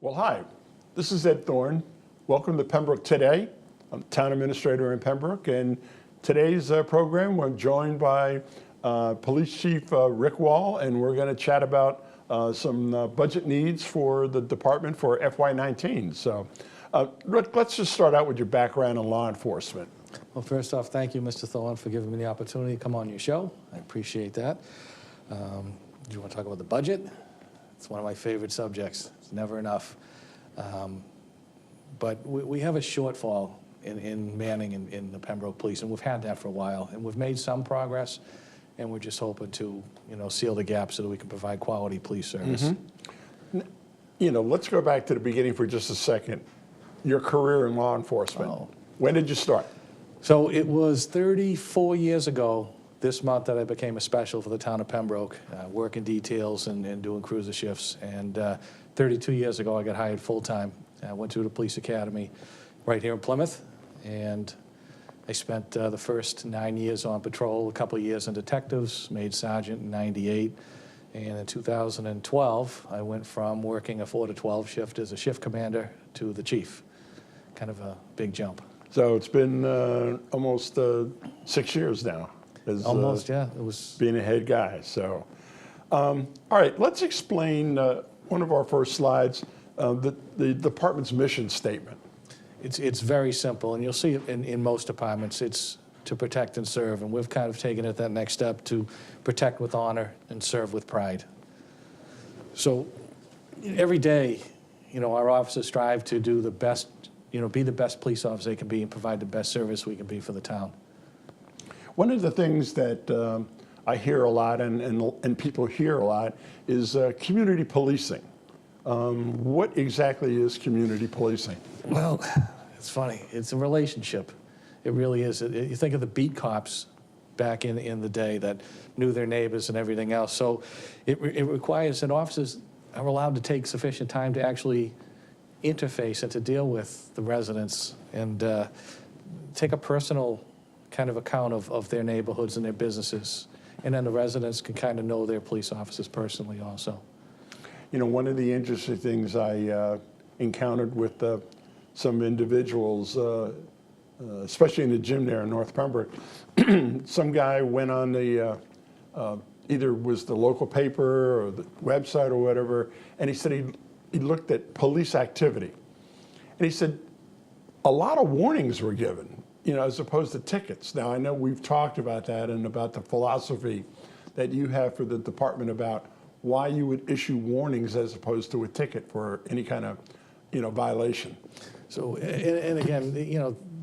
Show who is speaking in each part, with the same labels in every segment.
Speaker 1: Well, hi, this is Ed Thorne. Welcome to Pembroke Today. I'm Town Administrator in Pembroke, and today's program we're joined by Police Chief Rick Wall, and we're going to chat about some budget needs for the department for FY19. So Rick, let's just start out with your background in law enforcement.
Speaker 2: Well, first off, thank you, Mr. Thorne, for giving me the opportunity to come on your show. I appreciate that. Do you want to talk about the budget? It's one of my favorite subjects. It's never enough. But we have a shortfall in manning in the Pembroke Police, and we've had that for a while. And we've made some progress, and we're just hoping to, seal the gap so that we can provide quality police service.
Speaker 1: Mm-hmm. Let's go back to the beginning for just a second. Your career in law enforcement.
Speaker 2: Oh.
Speaker 1: When did you start?
Speaker 2: So it was 34 years ago this month that I became a special for the town of Pembroke, working details and doing cruiser shifts. And 32 years ago, I got hired full-time. I went to the police academy right here in Plymouth, and I spent the first 9 years on patrol, a couple of years in detectives, made sergeant in '98. And in 2012, I went from working a 4 to 12 shift as a shift commander to the chief. Kind of a big jump.
Speaker 1: So it's been almost 6 years now.
Speaker 2: Almost, yeah. It was
Speaker 1: being a head guy. So, all right, let's explain one of our first slides, the department's mission statement.
Speaker 2: It's very simple, and you'll see it in most departments. It's to protect and serve, and we've kind of taken it that next step to protect with honor and serve with pride. So every day, our officers strive to do the best, be the best police officer they can be and provide the best service we can be for the town.
Speaker 1: One of the things that I hear a lot and people hear a lot is community policing. What exactly is community policing?
Speaker 2: Well, it's funny. It's a relationship. It really is. You think of the beat cops back in the day that knew their neighbors and everything else. So it requires that officers are allowed to take sufficient time to actually interface and to deal with the residents and take a personal kind of account of their neighborhoods and their businesses. And then the residents can kind of know their police officers personally also.
Speaker 1: One of the interesting things I encountered with some individuals, especially in the gym there in North Pembroke, some guy went on the, either was the local paper or the website or whatever, and he said he looked at police activity. And he said a lot of warnings were given, as opposed to tickets. Now, I know we've talked about that and about the philosophy that you have for the department about why you would issue warnings as opposed to a ticket for any kind of, violation.
Speaker 2: So, and again,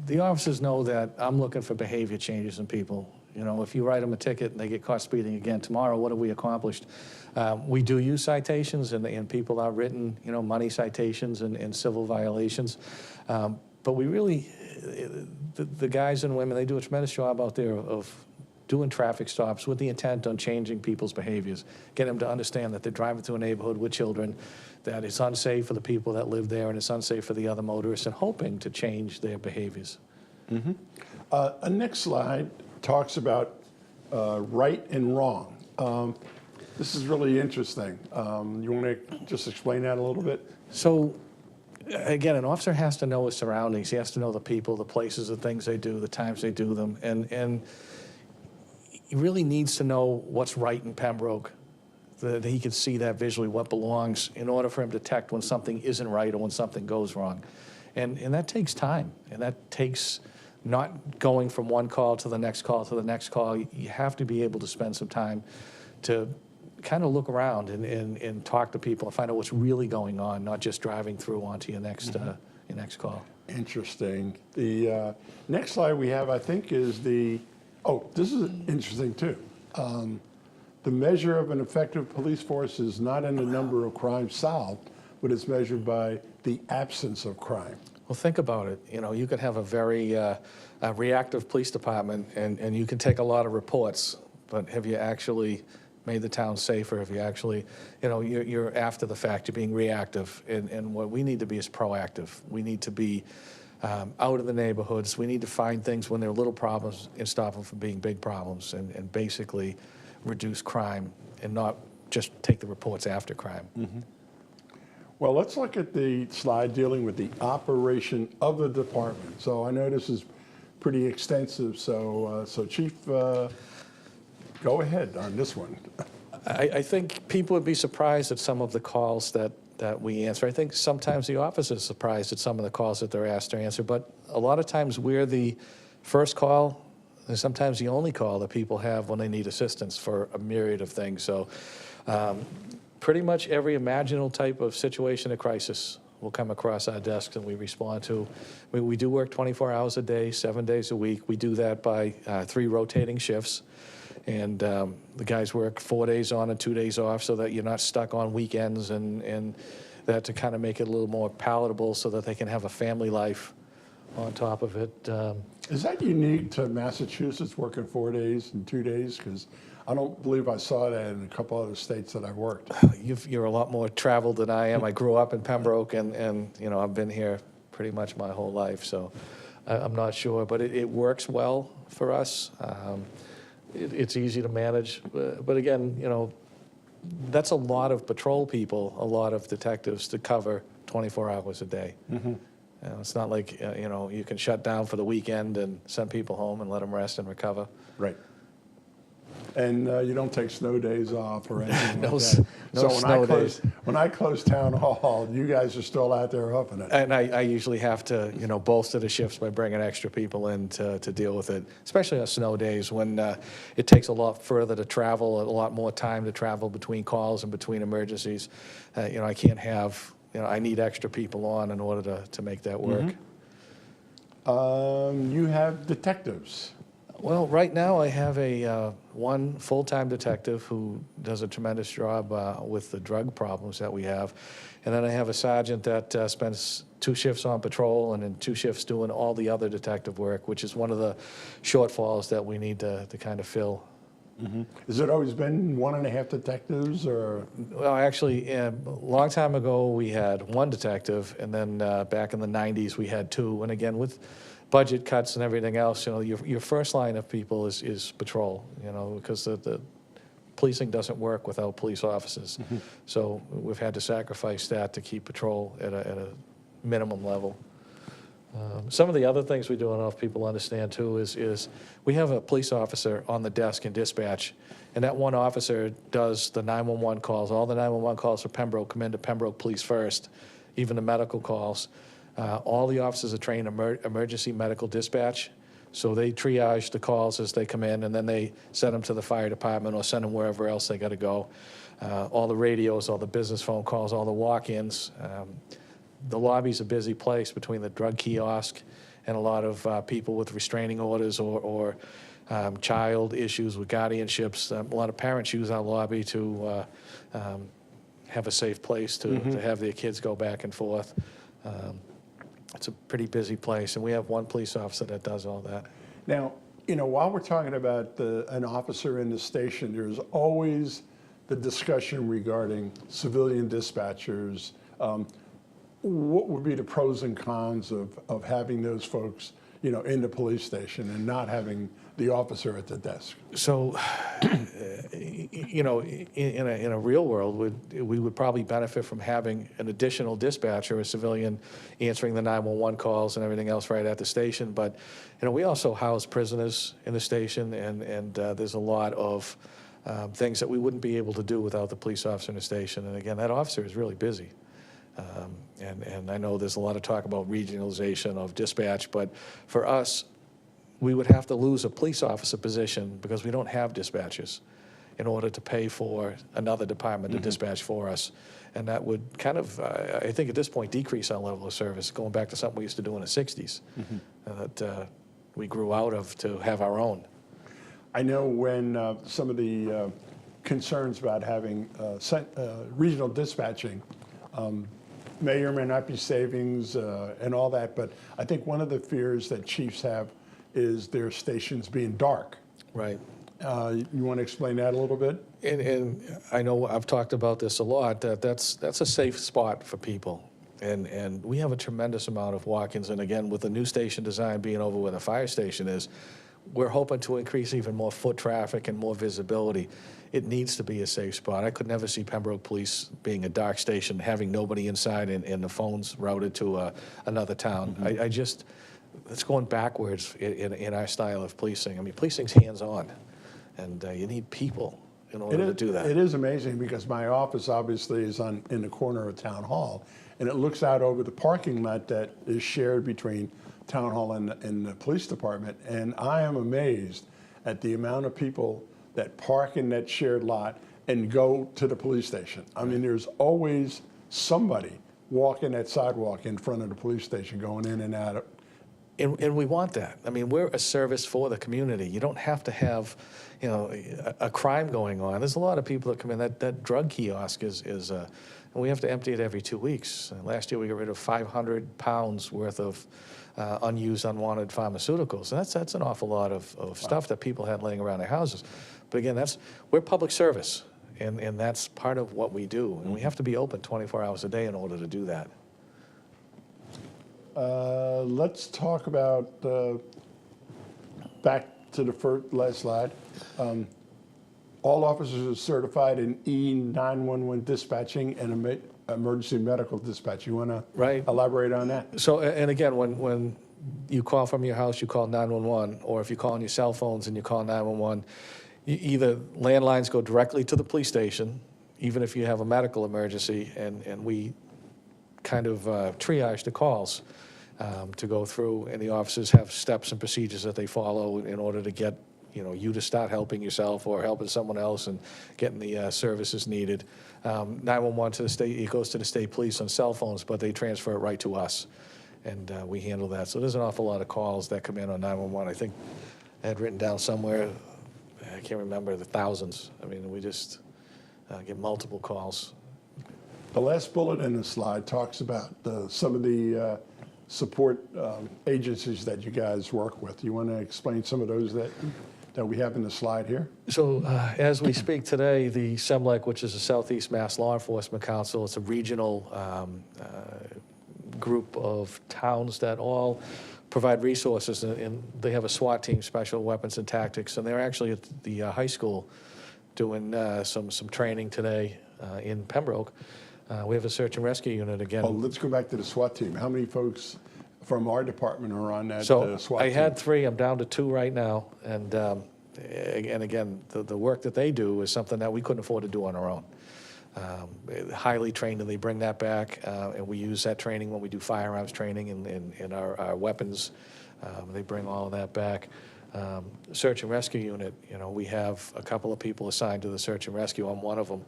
Speaker 2: the officers know that I'm looking for behavior changes in people. If you write them a ticket and they get caught speeding again tomorrow, what have we accomplished? We do use citations, and people are written, money citations and civil violations. But we really, the guys and women, they do a tremendous job out there of doing traffic stops with the intent on changing people's behaviors, getting them to understand that they're driving through a neighborhood with children, that it's unsafe for the people that live there and it's unsafe for the other motorists, and hoping to change their behaviors.
Speaker 1: Mm-hmm. Next slide talks about right and wrong. This is really interesting. You want to just explain that a little bit?
Speaker 2: So, again, an officer has to know his surroundings. He has to know the people, the places, the things they do, the times they do them, and he really needs to know what's right in Pembroke, that he can see that visually, what belongs, in order for him to detect when something isn't right or when something goes wrong. And that takes time, and that takes not going from one call to the next call to the next call. You have to be able to spend some time to kind of look around and talk to people and find out what's really going on, not just driving through onto your next call.
Speaker 1: Interesting. The next slide we have, I think, is this is interesting too. The measure of an effective police force is not in the number of crimes solved, but it's measured by the absence of crime.
Speaker 2: Well, think about it. You could have a very reactive police department, and you can take a lot of reports, but have you actually made the town safer? Have you actually, you're after the fact, you're being reactive, and what we need to be is proactive. We need to be out in the neighborhoods. We need to find things when they're little problems and stop them from being big problems, and basically reduce crime and not just take the reports after crime.
Speaker 1: Mm-hmm. Well, let's look at the slide dealing with the operation of the department. So I know this is pretty extensive, so Chief, go ahead on this one.
Speaker 2: I think people would be surprised at some of the calls that we answer. I think sometimes the office is surprised at some of the calls that they're asked to answer, but a lot of times we're the first call and sometimes the only call that people have when they need assistance for a myriad of things. So pretty much every imaginable type of situation or crisis will come across our desks and we respond to. We do work 24 hours a day, 7 days a week. We do that by 3 rotating shifts. And the guys work 4 days on and 2 days off so that you're not stuck on weekends, and that to kind of make it a little more palatable so that they can have a family life on top of it.
Speaker 1: Is that unique to Massachusetts, working 4 days and 2 days? Because I don't believe I saw that in a couple other states that I've worked.
Speaker 2: You're a lot more traveled than I am. I grew up in Pembroke, and you know, I've been here pretty much my whole life, so I'm not sure. But it works well for us. It's easy to manage, but again, you know, that's a lot of patrol people, a lot of detectives to cover 24 hours a day.
Speaker 1: Mm-hmm.
Speaker 2: You know, it's not like, you know, you can shut down for the weekend and send people home and let them rest and recover.
Speaker 1: Right. And you don't take snow days off or anything
Speaker 2: No
Speaker 1: like
Speaker 2: s-
Speaker 1: that.
Speaker 2: no
Speaker 1: So
Speaker 2: snow days.
Speaker 1: When I close town hall, you guys are still out there huffing it.
Speaker 2: And I usually have to, you know, bolster the shifts by bringing extra people in to deal with it, especially on snow days when it takes a lot further to travel, a lot more time to travel between calls and between emergencies. You know, I can't have, you know, I need extra people on in order to make that work.
Speaker 1: Mm-hmm. You have detectives.
Speaker 2: Well, right now I have a one full-time detective who does a tremendous job with the drug problems that we have. And then I have a sergeant that spends 2 shifts on patrol and then 2 shifts doing all the other detective work, which is one of the shortfalls that we need to kind of fill.
Speaker 1: Mm-hmm. Has it always been 1.5 detectives, or?
Speaker 2: Well, actually, a long time ago we had 1 detective, and then back in the 90s we had 2. And again, with budget cuts and everything else, you know, your first line of people is patrol, you know, because the policing doesn't work without police officers.
Speaker 1: Mm-hmm.
Speaker 2: So we've had to sacrifice that to keep patrol at a minimum level. Some of the other things we do, I don't know if people understand too, is we have a police officer on the desk in dispatch, and that one officer does the 911 calls. All the 911 calls for Pembroke come into Pembroke Police first, even the medical calls. All the officers are trained in emergency medical dispatch, so they triage the calls as they come in, and then they send them to the fire department or send them wherever else they got to go. All the radios, all the business phone calls, all the walk-ins. The lobby's a busy place between the drug kiosk and a lot of people with restraining orders or child issues with guardianships. A lot of parents use our lobby to have a safe place to have their kids go back and forth. It's a pretty busy place, and we have 1 police officer that does all that.
Speaker 1: Now, you know, while we're talking about an officer in the station, there's always the discussion regarding civilian dispatchers. What would be the pros and cons of having those folks, you know, in the police station and not having the officer at the desk?
Speaker 2: So, you know, in a real world, we would probably benefit from having an additional dispatcher, a civilian, answering the 911 calls and everything else right at the station. But, you know, we also house prisoners in the station, and there's a lot of things that we wouldn't be able to do without the police officer in the station. And again, that officer is really busy. And I know there's a lot of talk about regionalization of dispatch, but for us, we would have to lose a police officer position because we don't have dispatchers in order to pay for another department to dispatch for us. And that would kind of, I think at this point, decrease our level of service, going back to something we used to do in the 60s that we grew out of to have our own.
Speaker 1: I know when some of the concerns about having regional dispatching may or may not be savings and all that, but I think one of the fears that chiefs have is their stations being dark.
Speaker 2: Right.
Speaker 1: You want to explain that a little bit?
Speaker 2: And I know I've talked about this a lot, that's a safe spot for people. And we have a tremendous amount of walk-ins. And again, with the new station design being over where the fire station is, we're hoping to increase even more foot traffic and more visibility. It needs to be a safe spot. I could never see Pembroke Police being a dark station, having nobody inside and the phones routed to another town. I just, it's going backwards in our style of policing. I mean, policing's hands-on, and you need people in order to do that.
Speaker 1: It is amazing because my office obviously is in the corner of Town Hall, and it looks out over the parking lot that is shared between Town Hall and the police department, and I am amazed at the amount of people that park in that shared lot and go to the police station. I mean, there's always somebody walking that sidewalk in front of the police station going in and out.
Speaker 2: And we want that. I mean, we're a service for the community. You don't have to have, you know, a crime going on. There's a lot of people that come in. That drug kiosk is and we have to empty it every 2 weeks. Last year we got rid of 500 pounds worth of unused, unwanted pharmaceuticals. And that's an awful lot of stuff that people had laying around their houses. But again, we're public service, and that's part of what we do. And we have to be open 24 hours a day in order to do that.
Speaker 1: Let's talk about, back to the last slide. All officers are certified in E911 dispatching and emergency medical dispatch. You want to elaborate on that?
Speaker 2: So, and again, when you call from your house, you call 911, or if you call on your cell phones and you call 911, either landlines go directly to the police station, even if you have a medical emergency, and we kind of triage the calls to go through, and the officers have steps and procedures that they follow in order to get you to start helping yourself or helping someone else and getting the services needed. 911 to the state, it goes to the state police on cell phones, but they transfer it right to us, and we handle that. So there's an awful lot of calls that come in on 911. I think I had written down somewhere, I can't remember, the thousands. I mean, we just get multiple calls.
Speaker 1: The last bullet in the slide talks about some of the support agencies that you guys work with. You want to explain some of those that we have in the slide here?
Speaker 2: So as we speak today, the SEMLEC, which is the Southeast Mass Law Enforcement Council, it's a regional group of towns that all provide resources, and they have a SWAT team, Special Weapons and Tactics, and they're actually at the high school doing some training today in Pembroke. We have a search and rescue unit again.
Speaker 1: Oh, let's go back to the SWAT team. How many folks from our department are on that
Speaker 2: SWAT team? I had 3. I'm down to 2 right now. And again, the work that they do is something that we couldn't afford to do on our own. Highly trained, and they bring that back, and we use that training when we do firearms training and our weapons. They bring all of that back. Search and rescue unit, we have a couple of people assigned to the search and rescue. I'm one of them,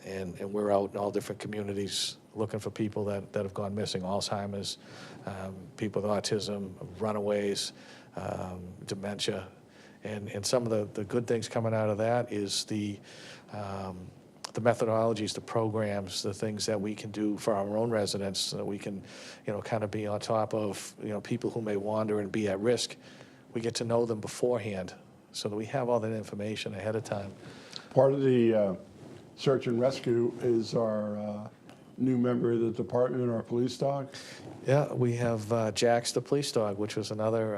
Speaker 2: and we're out in all different communities looking for people that have gone missing: Alzheimer's, people with autism, runaways, dementia, and some of the good things coming out of that is the methodologies, the programs, the things that we can do for our own residents, so that we can, kind of be on top of, people who may wander and be at risk. We get to know them beforehand so that we have all that information ahead of time.
Speaker 1: Part of the search and rescue is our new member of the department, our police dog.
Speaker 2: Yeah, we have Jack's the police dog, which was another,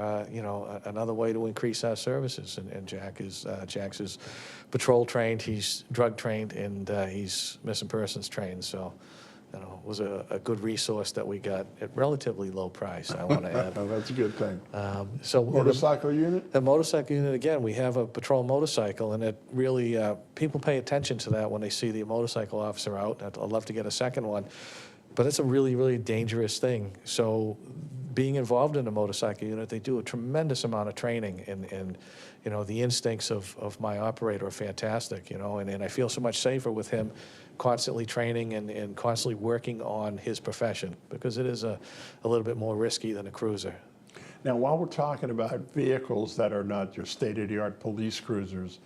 Speaker 2: another way to increase our services. And Jack's is patrol trained, he's drug trained, and he's missing persons trained. So, it was a good resource that we got at relatively low price, I want to add.
Speaker 1: Oh, that's a good thing.
Speaker 2: So
Speaker 1: motorcycle unit?
Speaker 2: The motorcycle unit, again, we have a patrol motorcycle, and it really, people pay attention to that when they see the motorcycle officer out. I'd love to get a second one, but it's a really, really dangerous thing. So being involved in a motorcycle unit, they do a tremendous amount of training, and the instincts of my operator are fantastic, and I feel so much safer with him constantly training and constantly working on his profession, because it is a little bit more risky than a cruiser.
Speaker 1: Now, while we're talking about vehicles that are not your state-of-the-art police cruisers,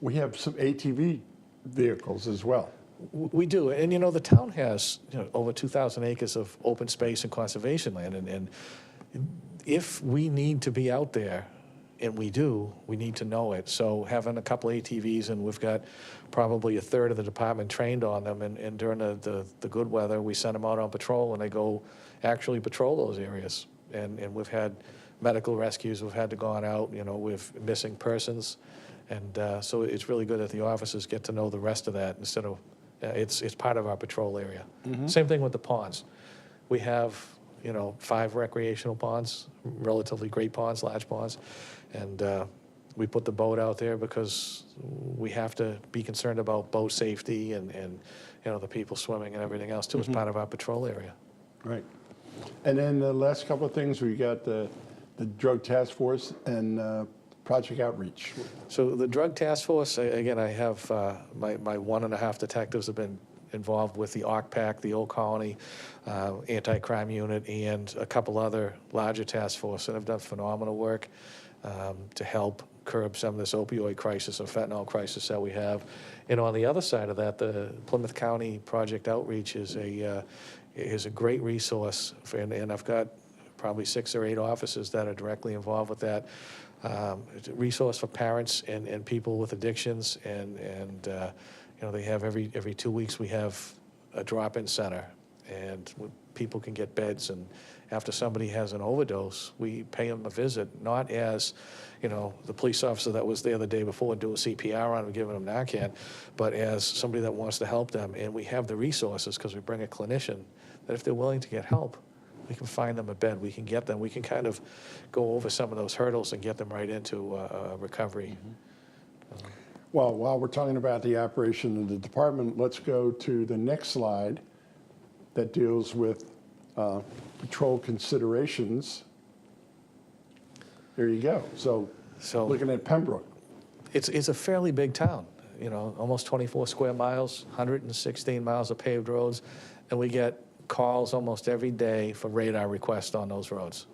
Speaker 1: we have some ATV vehicles as well.
Speaker 2: We do, and the town has over 2,000 acres of open space and conservation land, and if we need to be out there, and we do, we need to know it. So having a couple ATVs, and we've got probably a third of the department trained on them, and during the good weather, we send them out on patrol, and they go actually patrol those areas. And we've had medical rescues we've had to gone out, with missing persons. And so it's really good that the officers get to know the rest of that instead of, it's part of our patrol area. Same thing with the ponds. We have, 5 recreational ponds, relatively great ponds, large ponds. And we put the boat out there because we have to be concerned about boat safety and the people swimming and everything else too as part of our patrol area.
Speaker 1: Right. And then the last couple of things, we got the drug task force and project outreach.
Speaker 2: So the drug task force, again, I have my 1.5 detectives have been involved with the OCPAC, the Old Colony Anti-Crime Unit, and a couple other larger task forces that have done phenomenal work to help curb some of this opioid crisis or fentanyl crisis that we have. And on the other side of that, the Plymouth County Project Outreach is a great resource, and I've got probably 6 or 8 officers that are directly involved with that. It's a resource for parents and people with addictions, and they have every 2 weeks we have a drop-in center, and people can get beds, and after somebody has an overdose, we pay them a visit, not as the police officer that was there the day before doing CPR on them, giving them Narcan, but as somebody that wants to help them. And we have the resources because we bring a clinician that if they're willing to get help, we can find them a bed, we can get them, we can kind of go over some of those hurdles and get them right into recovery.
Speaker 1: Well, while we're talking about the operation of the department, let's go to the next slide that deals with patrol considerations. There you go. So looking at Pembroke.
Speaker 2: It's a fairly big town, almost 24 square miles, 116 miles of paved roads, and we get calls almost every day for radar requests on those roads,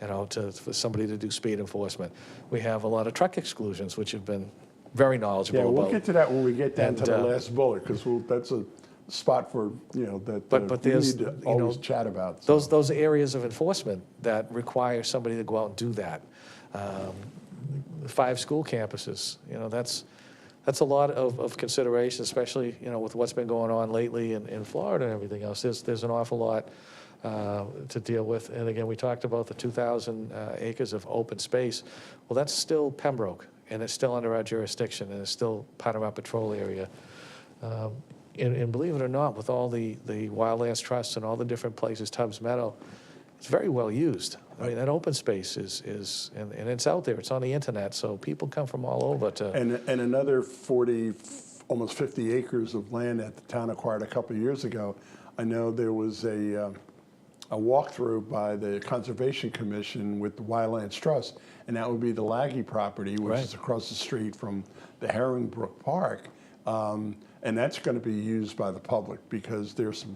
Speaker 2: for somebody to do speed enforcement. We have a lot of truck exclusions, which have been very knowledgeable about.
Speaker 1: Yeah, we'll get to that when we get down to the last bullet, because that's a spot for, that
Speaker 2: but
Speaker 1: we
Speaker 2: there's,
Speaker 1: need to always chat about. So.
Speaker 2: Those areas of enforcement that require somebody to go out and do that. 5 school campuses, that's a lot of consideration, especially, with what's been going on lately in Florida and everything else. There's an awful lot to deal with. And again, we talked about the 2,000 acres of open space. Well, that's still Pembroke, and it's still under our jurisdiction, and it's still part of our patrol area. And believe it or not, with all the wildlands trusts and all the different places, Tubbs Meadow, it's very well used. I mean, that open space is and it's out there. It's on the internet, so people come from all over to.
Speaker 1: And another 40, almost 50 acres of land that the town acquired a couple of years ago. I know there was a walkthrough by the Conservation Commission with the Wildlands Trust, and that would be the Laggy property, which is across the street from the Herringbrook Park. And that's going to be used by the public because there's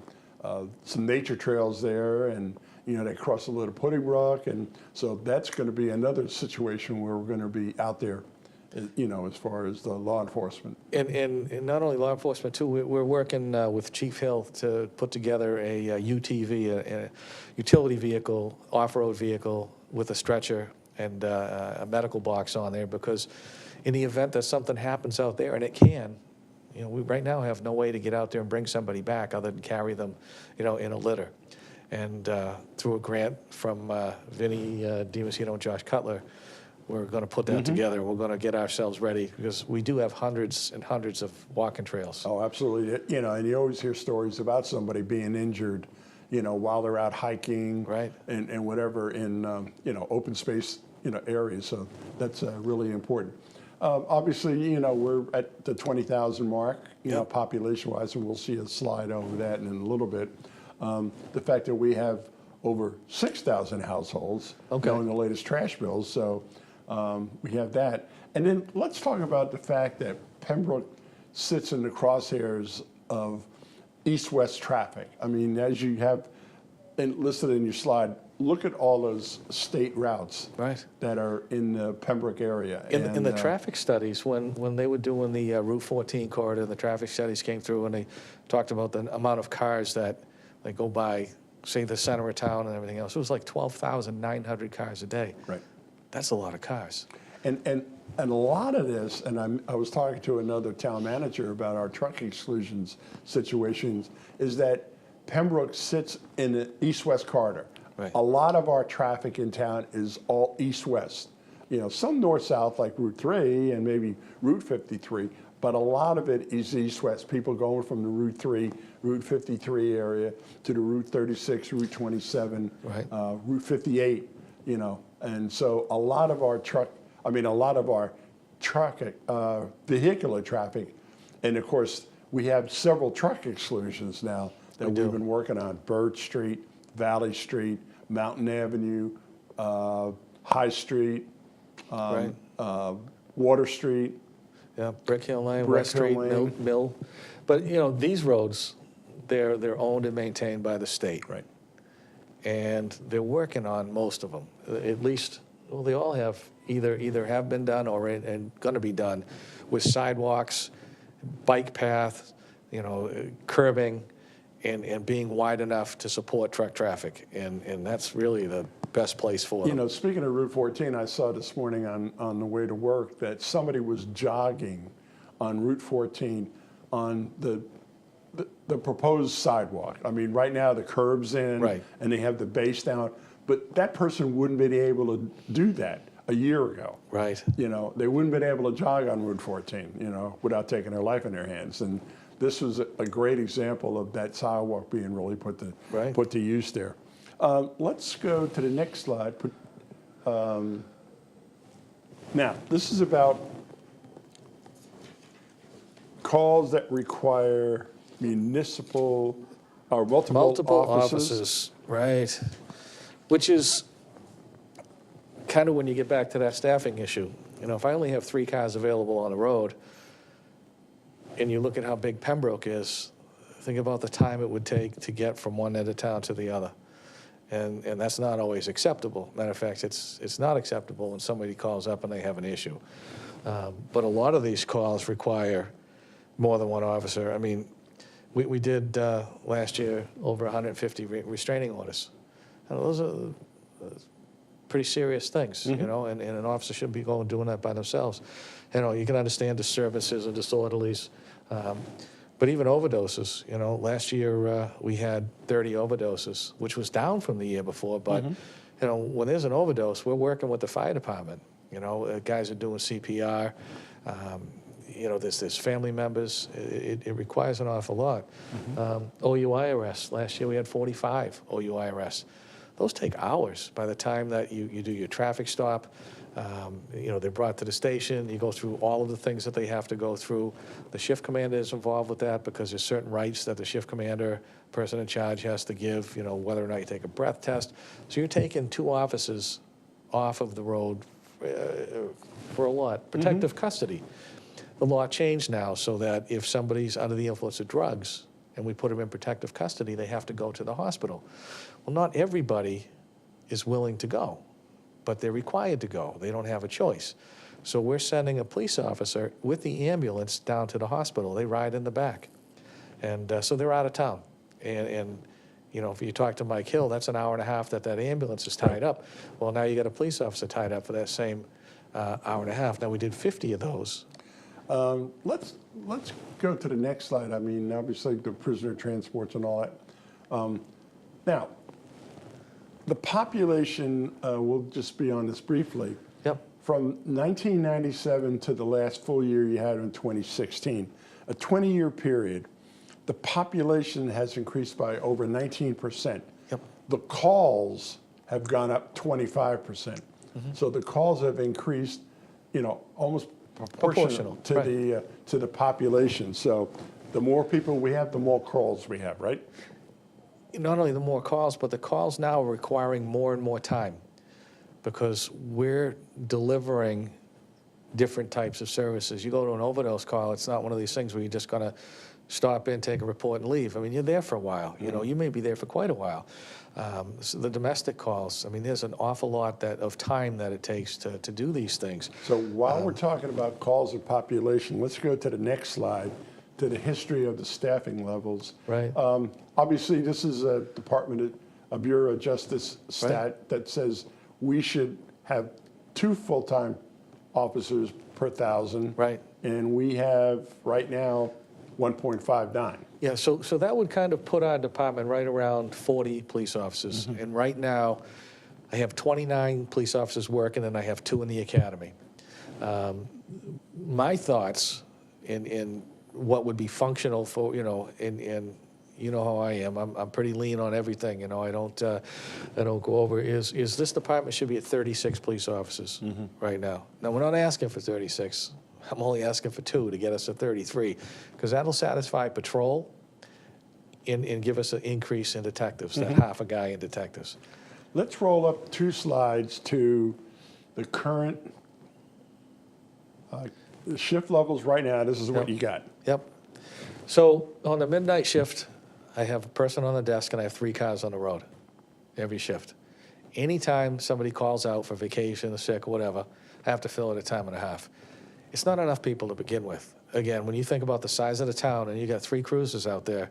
Speaker 1: some nature trails there, and they cross a little Pudding Brook, and so that's going to be another situation where we're going to be out there, as far as the law enforcement.
Speaker 2: And not only law enforcement too, we're working with Chief Hill to put together a UTV, a utility vehicle, off-road vehicle with a stretcher and a medical box on there, because in the event that something happens out there, and it can, we right now have no way to get out there and bring somebody back other than carry them, in a litter. And through a grant from Vinny DiMassino and Josh Cutler, we're going to put that together. We're going to get ourselves ready because we do have hundreds and hundreds of walking trails.
Speaker 1: Oh, absolutely. And you always hear stories about somebody being injured, while they're out hiking, and whatever in open space, areas. So that's really important. Obviously, we're at the 20,000 mark, population-wise, and we'll see a slide over that in a little bit. The fact that we have over 6,000 households, in the latest trash bills, so we have that. And then let's talk about the fact that Pembroke sits in the crosshairs of east-west traffic. I mean, as you have listed in your slide, look at all those state routes that are in the Pembroke area.
Speaker 2: In the traffic studies, when they were doing the Route 14 corridor, the traffic studies came through and they talked about the amount of cars that they go by, say, the center of town and everything else. It was like 12,900 cars a day.
Speaker 1: Right.
Speaker 2: That's a lot of cars.
Speaker 1: And a lot of this, and I was talking to another town manager about our truck exclusions situations, is that Pembroke sits in the east-west corridor.
Speaker 2: Right.
Speaker 1: A lot of our traffic in town is all east-west. You know, some north-south like Route 3 and maybe Route 53, but a lot of it is east-west. People going from the Route 3, Route 53 area to the Route 36, Route 27,
Speaker 2: Right.
Speaker 1: Route 58, you know. And so a lot of our vehicular traffic, and of course, we have several truck exclusions now that we've been working on. Bird Street, Valley Street, Mountain Avenue, High Street,
Speaker 2: Right.
Speaker 1: Water Street.
Speaker 2: Yeah, Brick Hill Lane,
Speaker 1: Brick
Speaker 2: West
Speaker 1: Hill
Speaker 2: Street,
Speaker 1: Lane.
Speaker 2: Mill. But, you know, these roads, they're owned and maintained by the state.
Speaker 1: Right.
Speaker 2: And they're working on most of them. At least, well, they all have either have been done or and going to be done with sidewalks, bike paths, you know, curbing, and being wide enough to support truck traffic. And that's really the best place for them.
Speaker 1: You know, speaking of Route 14, I saw this morning on the way to work that somebody was jogging on Route 14 on the proposed sidewalk. I mean, right now the curb's in,
Speaker 2: Right.
Speaker 1: and they have the base down, but that person wouldn't been able to do that a year ago.
Speaker 2: Right.
Speaker 1: You know, they wouldn't been able to jog on Route 14, you know, without taking their life in their hands. And this was a great example of that sidewalk being really put to use there. Let's go to the next slide. Now, this is about calls that require municipal or multiple offices.
Speaker 2: Right. Which is kind of when you get back to that staffing issue. You know, if I only have 3 cars available on the road, and you look at how big Pembroke is, think about the time it would take to get from one end of town to the other. And that's not always acceptable. Matter of fact, it's not acceptable when somebody calls up and they have an issue. But a lot of these calls require more than one officer. I mean, we did last year over 150 restraining orders. And those are pretty serious things, you know, and an officer shouldn't be doing that by themselves. You know, you can understand disturbances and disorderlies, but even overdoses. You know, last year we had 30 overdoses, which was down from the year before. But you know, when there's an overdose, we're working with the fire department. You know, guys are doing CPR. You know, there's family members. It requires an awful lot. OUI arrests. Last year we had 45 OUI arrests. Those take hours by the time that you do your traffic stop. You know, they're brought to the station. You go through all of the things that they have to go through. The shift commander is involved with that because there's certain rights that the shift commander, person in charge, has to give, you know, whether or not you take a breath test. So you're taking 2 officers off of the road for a lot. Protective custody. The law changed now so that if somebody's under the influence of drugs and we put them in protective custody, they have to go to the hospital. Well, not everybody is willing to go, but they're required to go. They don't have a choice. So we're sending a police officer with the ambulance down to the hospital. They ride in the back. And so they're out of town. And you know, if you talk to Mike Hill, that's an hour and a half that ambulance is tied up. Well, now you got a police officer tied up for that same hour and a half. Now, we did 50 of those.
Speaker 1: Let's go to the next slide. I mean, obviously the prisoner transports and all that. Now, the population, we'll just be on this briefly.
Speaker 2: Yep.
Speaker 1: From 1997 to the last full year you had in 2016, a 20-year period, the population has increased by over 19%.
Speaker 2: Yep.
Speaker 1: The calls have gone up 25%. So the calls have increased, you know, almost proportional to the population. So the more people we have, the more calls we have, right?
Speaker 2: Not only the more calls, but the calls now are requiring more and more time because we're delivering different types of services. You go to an overdose call, it's not one of these things where you're just going to stop in, take a report, and leave. I mean, you're there for a while. You know, you may be there for quite a while. So the domestic calls, I mean, there's an awful lot of time that it takes to do these things.
Speaker 1: So while we're talking about calls of population, let's go to the next slide, to the history of the staffing levels.
Speaker 2: Right.
Speaker 1: Obviously, this is a Bureau of Justice stat that says we should have 2 full-time officers per 1,000.
Speaker 2: Right.
Speaker 1: And we have, right now, 1.59.
Speaker 2: Yeah, so that would kind of put our department right around 40 police officers. And right now, I have 29 police officers working, and I have 2 in the academy. My thoughts in what would be functional for, in you know how I am. I'm pretty lean on everything. I don't go over. Is this department should be at 36 police officers right now? Now we're not asking for 36. I'm only asking for 2 to get us to 33, because that'll satisfy patrol and give us an increase in detectives. That half a guy in detectives.
Speaker 1: Let's roll up 2 slides to the current shift levels right now. This is what you got.
Speaker 2: Yep. So on the midnight shift, I have a person on the desk and I have 3 cars on the road every shift. Anytime somebody calls out for vacation, sick, whatever, I have to fill it at time and a half. It's not enough people to begin with. Again, when you think about the size of the town and you got 3 cruisers out there,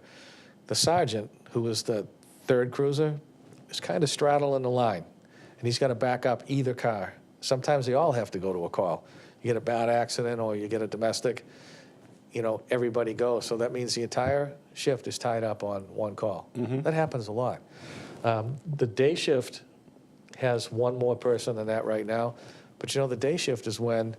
Speaker 2: the sergeant, who is the 3rd cruiser, is kind of straddling the line, and he's got to back up either car. Sometimes they all have to go to a call. You get a bad accident or you get a domestic, everybody goes. So that means the entire shift is tied up on one call. That happens a lot. The day shift has 1 more person than that right now, but the day shift is when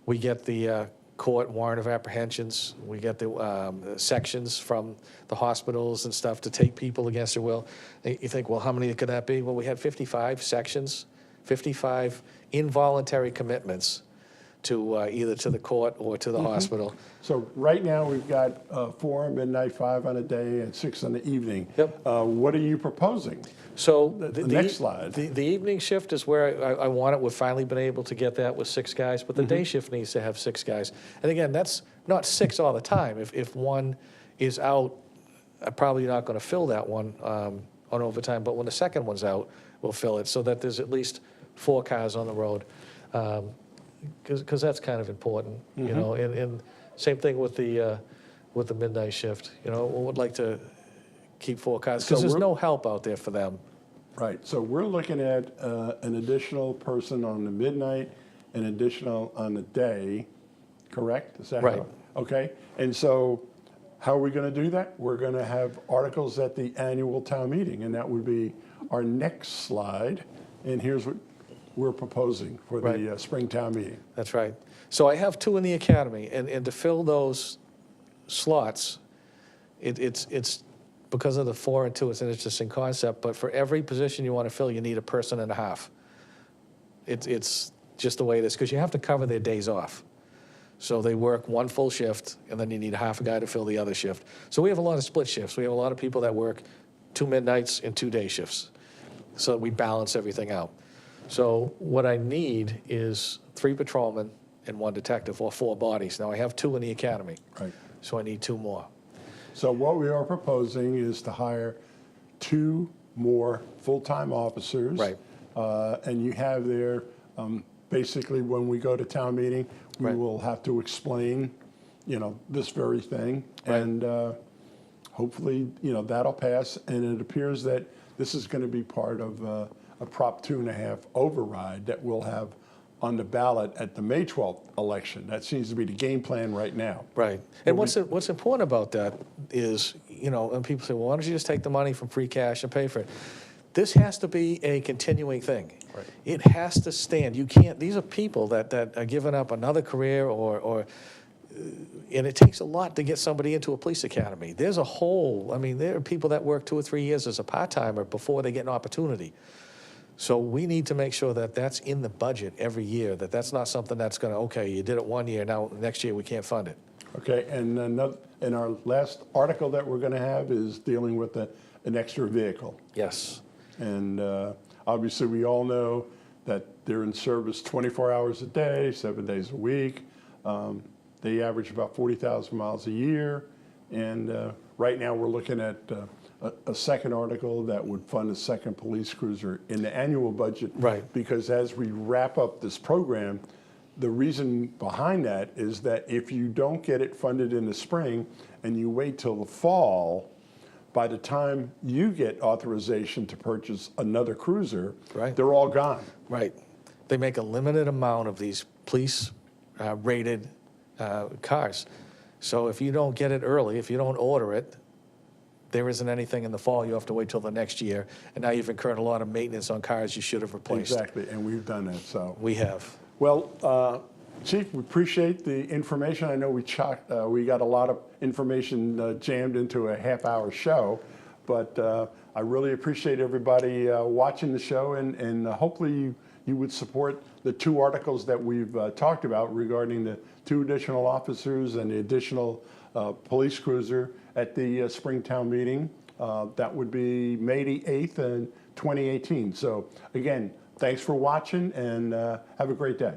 Speaker 2: we get the court warrant of apprehensions. We get the sections from the hospitals and stuff to take people against their will. You think, well, how many could that be? Well, we had 55 sections, 55 involuntary commitments to either to the court or to the hospital.
Speaker 1: So right now we've got 4 on midnight, 5 on a day, and 6 on the evening.
Speaker 2: Yep.
Speaker 1: What are you proposing?
Speaker 2: So
Speaker 1: the next slide.
Speaker 2: The evening shift is where I want it. We've finally been able to get that with 6 guys, but the day shift needs to have 6 guys. And again, that's not 6 all the time. If one is out, I'm probably not going to fill that one on overtime, but when the second one's out, we'll fill it so that there's at least 4 cars on the road. Because that's kind of important, and same thing with the midnight shift. We would like to keep 4 cars because there's no help out there for them.
Speaker 1: Right. So we're looking at an additional person on the midnight, an additional on the day, correct? Is that
Speaker 2: Right.
Speaker 1: Okay. And so how are we going to do that? We're going to have articles at the annual town meeting, and that would be our next slide. And here's what we're proposing for the spring town meeting.
Speaker 2: That's right. So I have 2 in the academy, and to fill those slots, it's because of the 4 and 2, it's an interesting concept, but for every position you want to fill, you need a person and a half. It's just the way it is, because you have to cover their days off. So they work 1 full shift, and then you need half a guy to fill the other shift. So we have a lot of split shifts. We have a lot of people that work 2 midnights and 2 day shifts, so that we balance everything out. So what I need is 3 patrolmen and 1 detective, or 4 bodies. Now I have 2 in the academy,
Speaker 1: Right.
Speaker 2: so I need 2 more.
Speaker 1: So what we are proposing is to hire 2 more full-time officers.
Speaker 2: Right.
Speaker 1: And you have there, basically, when we go to town meeting, we
Speaker 2: Right.
Speaker 1: will have to explain, this very thing.
Speaker 2: Right.
Speaker 1: And hopefully, that'll pass. And it appears that this is going to be part of a Prop 2.5 override that we'll have on the ballot at the May 12th election. That seems to be the game plan right now.
Speaker 2: Right. And what's important about that is, and people say, well, why don't you just take the money from free cash and pay for it? This has to be a continuing thing.
Speaker 1: Right.
Speaker 2: It has to stand. You can't, these are people that are giving up another career and it takes a lot to get somebody into a police academy. There's a whole, there are people that work 2 or 3 years as a part-timer before they get an opportunity. So we need to make sure that that's in the budget every year, that's not something that's going to, okay, you did it 1 year, now next year we can't fund it.
Speaker 1: Okay, and our last article that we're going to have is dealing with an extra vehicle.
Speaker 2: Yes.
Speaker 1: And obviously, we all know that they're in service 24 hours a day, 7 days a week. They average about 40,000 miles a year. And right now, we're looking at a second article that would fund a second police cruiser in the annual budget.
Speaker 2: Right.
Speaker 1: Because as we wrap up this program, the reason behind that is that if you don't get it funded in the spring and you wait till the fall, by the time you get authorization to purchase another cruiser,
Speaker 2: Right.
Speaker 1: they're all gone.
Speaker 2: Right. They make a limited amount of these police rated cars. So if you don't get it early, if you don't order it, there isn't anything in the fall, you have to wait till the next year, and now you've incurred a lot of maintenance on cars you should have replaced.
Speaker 1: Exactly, and we've done that, so.
Speaker 2: We have.
Speaker 1: Well, Chief, we appreciate the information. I know we got a lot of information jammed into a half-hour show, but I really appreciate everybody watching the show, and hopefully you would support the 2 articles that we've talked about regarding the 2 additional officers and the additional police cruiser at the Springtown meeting. That would be May the 8th in 2018. So again, thanks for watching, and have a great day.